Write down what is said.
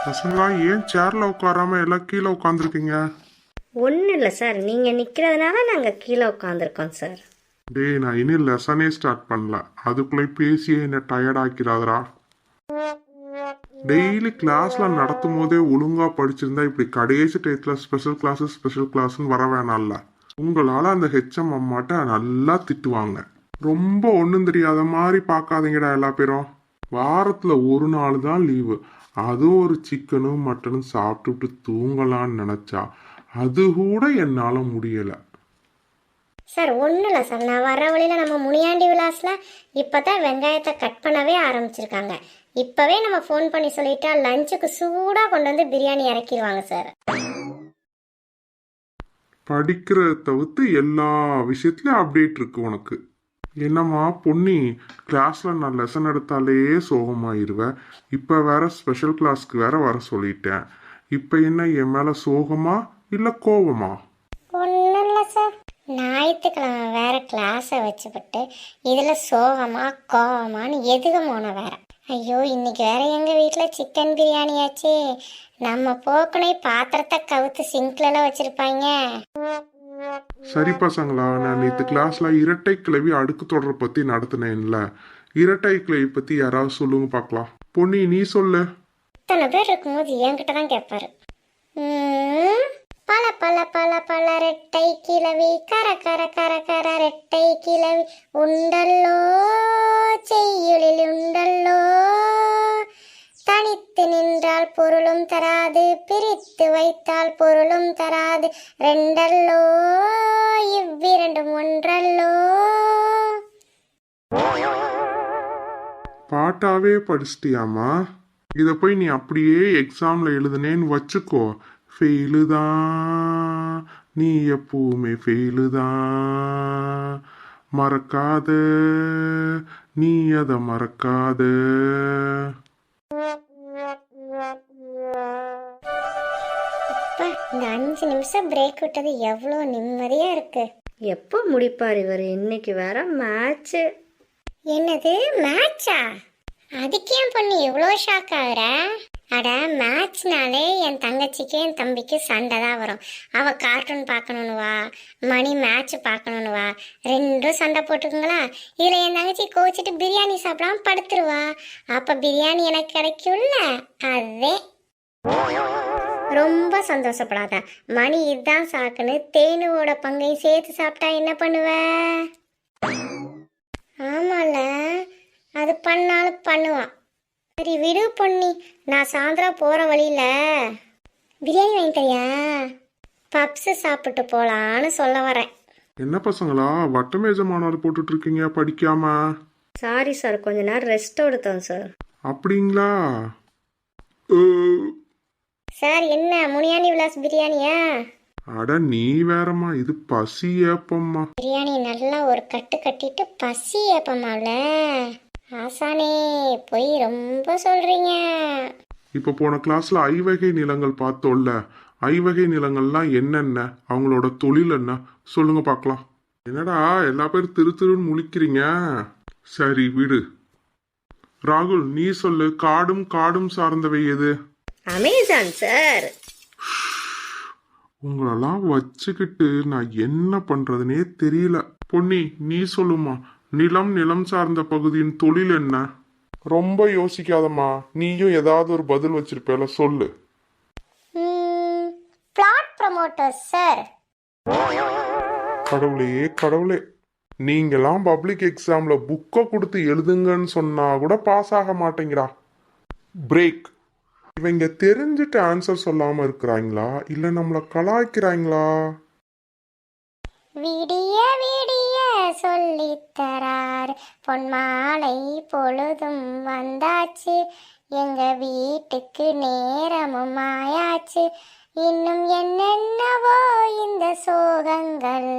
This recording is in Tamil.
பசங்களா ஏன் சேர்ல உட்காராம எல்லாம் கீழே உட்காந்துருக்கீங்க? ஒன்றும் இல்லை சார், நீங்கள் நிற்கிறதுனால நாங்கள் கீழே உட்காந்துருக்கோம் சார். டேய், நான் இன்னும் லெசனே ஸ்டார்ட் பண்ணல, அதுக்குள்ளே பேசியே என்ன டயர்ட் ஆக்கிறாதரா. டெய்லி கிளாஸ்ல நடத்தும் போதே ஒழுங்கா படிச்சிருந்தா இப்படி கடைசி டயத்துல ஸ்பெஷல் கிளாஸ்ன்னு வர வேணாம்ல. உங்களால அந்த ஹெச்எம் அம்மாட்ட நல்லா திட்டுவாங்க. ரொம்ப ஒன்றும் தெரியாத மாதிரி பார்க்காதீங்கடா எல்லா பேரும். வாரத்துல ஒரு நாள் தான் லீவு, அதுவும் ஒரு சிக்கனும் மட்டனும் சாப்பிட்டுட்டு தூங்கலான்னு நினைச்சா அது கூட என்னால முடியல. சார் ஒன்றும் இல்லை சார், நான் வர வழியில் நம்ம முனியாண்டி விலாஸில் இப்போ தான் வெங்காயத்தை கட் பண்ணவே ஆரம்பிச்சிருக்காங்க. இப்போவே நம்ம ஃபோன் பண்ணி சொல்லிட்டா லஞ்சுக்கு சூடாக கொண்டு வந்து பிரியாணி இறக்கிடுவாங்க சார். படிக்கிறத தவிர்த்து எல்லா விஷயத்துலயும் அப்டேட் இருக்கு உனக்கு. என்னம்மா பொன்னி, கிளாஸ்ல நான் லெசன் எடுத்தாலே சோகமாயிருவேன். இப்ப வேற ஸ்பெஷல் கிளாஸ்க்கு வேற வர சொல்லிட்டேன். இப்ப என்ன என் மேல சோகமா இல்ல கோவமா? ஒன்றும் இல்லை சார், ஞாயிற்றுக்கிழமை வேற கிளாஸை வச்சுப்பட்டு இதில் சோகமா கோவமான்னு எதுக்கு போன வேற. ஐயோ, இன்னைக்கு வேற எங்கள் வீட்டில் சிக்கன் பிரியாணி ஆச்சு. நம்ம போக்குனை பாத்திரத்தை கவுத்து சிங்க்லலாம் வச்சிருப்பாங்க. சரி பசங்களா, நான் நேற்று கிளாஸ்ல இரட்டை கிளவி அடுக்கு தொடர் பத்தி நடத்தினேன்ல, இரட்டை கிளவி பத்தி யாராவது சொல்லுங்க பார்க்கலாம். பொன்னி நீ சொல்லு. இத்தனை பேர் இருக்கும்போது என்கிட்ட தான் கேட்பாரு. பல பல பல பல ரெட்டை கிளவி, கர கர கர கர ரெட்டை கிளவி உண்டல்லோ, செய்யுளில் உண்டல்லோ, தனித்து நின்றால் பொருளும் தராது, பிரித்து வைத்தால் பொருளும் தராது, ரெண்டல்லோ இவ்விரண்டும் ஒன்றல்லோ. பாட்டாவே படிச்சிட்டியாமா? இத போய் நீ அப்படியே எக்ஸாம்ல எழுதுனேன்னு வச்சுக்கோ, ஃபெயிலு தான். நீ எப்பவுமே ஃபெயிலு தான். மறக்காத, நீ அதை மறக்காத. இந்த 5 நிமிஷம் பிரேக் விட்டது எவ்வளோ நிம்மதியா இருக்கு. எப்போ முடிப்பார் இவர்? இன்னைக்கு வேற மேட்ச்சு. என்னது மேட்சா? அதுக்கே பொண்ணு எவ்வளோ ஷாக் ஆகுற? அட, மேட்ச்னாலே என் தங்கச்சிக்கு என் தம்பிக்கு சண்டை தான் வரும். அவ கார்ட்டூன் பார்க்கணுன்னு வா, மணி மேட்ச் பார்க்கணுன்னு வா, ரெண்டும் சண்டை போட்டுக்குங்களா. இதில் என் தங்கச்சி கோச்சிட்டு பிரியாணி சாப்பிடாம படுத்துருவா. அப்போ பிரியாணி எனக்கு கிடைக்கும்ல, அதே. ரொம்ப சந்தோஷப்படாத மணி, இதுதான் சாக்குன்னு தேனுவோட பங்கையும் சேர்த்து சாப்பிட்டா என்ன பண்ணுவ? ஆமால, அது பண்ணாலும் பண்ணுவான். சரி விடு பொன்னி, நான் சாயந்தரம் போகிற வழியில் பிரியாணி வாங்கி தரியா? பப்ஸு சாப்பிட்டு போகலான்னு சொல்ல வரேன். என்ன பசங்களா வட்டமேஜ மாநாடு போட்டுட்டு இருக்கீங்க படிக்காம? சாரி சார், கொஞ்ச நேரம் ரெஸ்ட் எடுத்தோம் சார். அப்படிங்களா? சார் என்ன முனியாண்டி விலாஸ் பிரியாணியா? அட நீ வேறம்மா, இது பசி ஏப்பம்மா. பிரியாணி நல்லா ஒரு கட்டு கட்டிட்டு பசி ஏப்பமாவில் ஆசானே போய் ரொம்ப சொல்றீங்க. இப்ப போன கிளாஸ்ல ஐவகை நிலங்கள் பார்த்தோம்ல, ஐவகை நிலங்கள்லாம் என்னென்ன, அவங்களோட தொழில் என்ன சொல்லுங்க பார்க்கலாம். என்னடா எல்லா பேரும் திருன்னு முழிக்கிறீங்க? சரி விடு. ராகுல் நீ சொல்லு, காடும் காடும் சார்ந்தவை எது? Amazon sir. உங்களெல்லாம் வச்சுக்கிட்டு நான் என்ன பண்றதுனே தெரியல. பொன்னி நீ சொல்லுமா, நிலம் சார்ந்த பகுதியின் தொழில் என்ன? ரொம்ப யோசிக்காதம்மா, நீயும் ஏதாவது ஒரு பதில் வச்சிருப்பேல, சொல்லு. Flat promoter sir. கடவுளே கடவுளே, நீங்கெல்லாம் பப்ளிக் எக்ஸாம்ல புக்கை கொடுத்து எழுதுங்கன்னு சொன்னா கூட பாஸ் ஆக மாட்டேங்கிறா. பிரேக். இவங்க தெரிஞ்சுட்டு ஆன்சர் சொல்லாம இருக்கிறாங்களா இல்ல நம்மள கலாய்க்கிறாங்களா? விடிய விடிய சொல்லித்தரார் பொன்மாலை பொழுதும் வந்தாச்சு, எங்க வீட்டுக்கு நேரமும் ஆயாச்சு, இன்னும் என்னென்னவோ இந்த சோகங்கள்.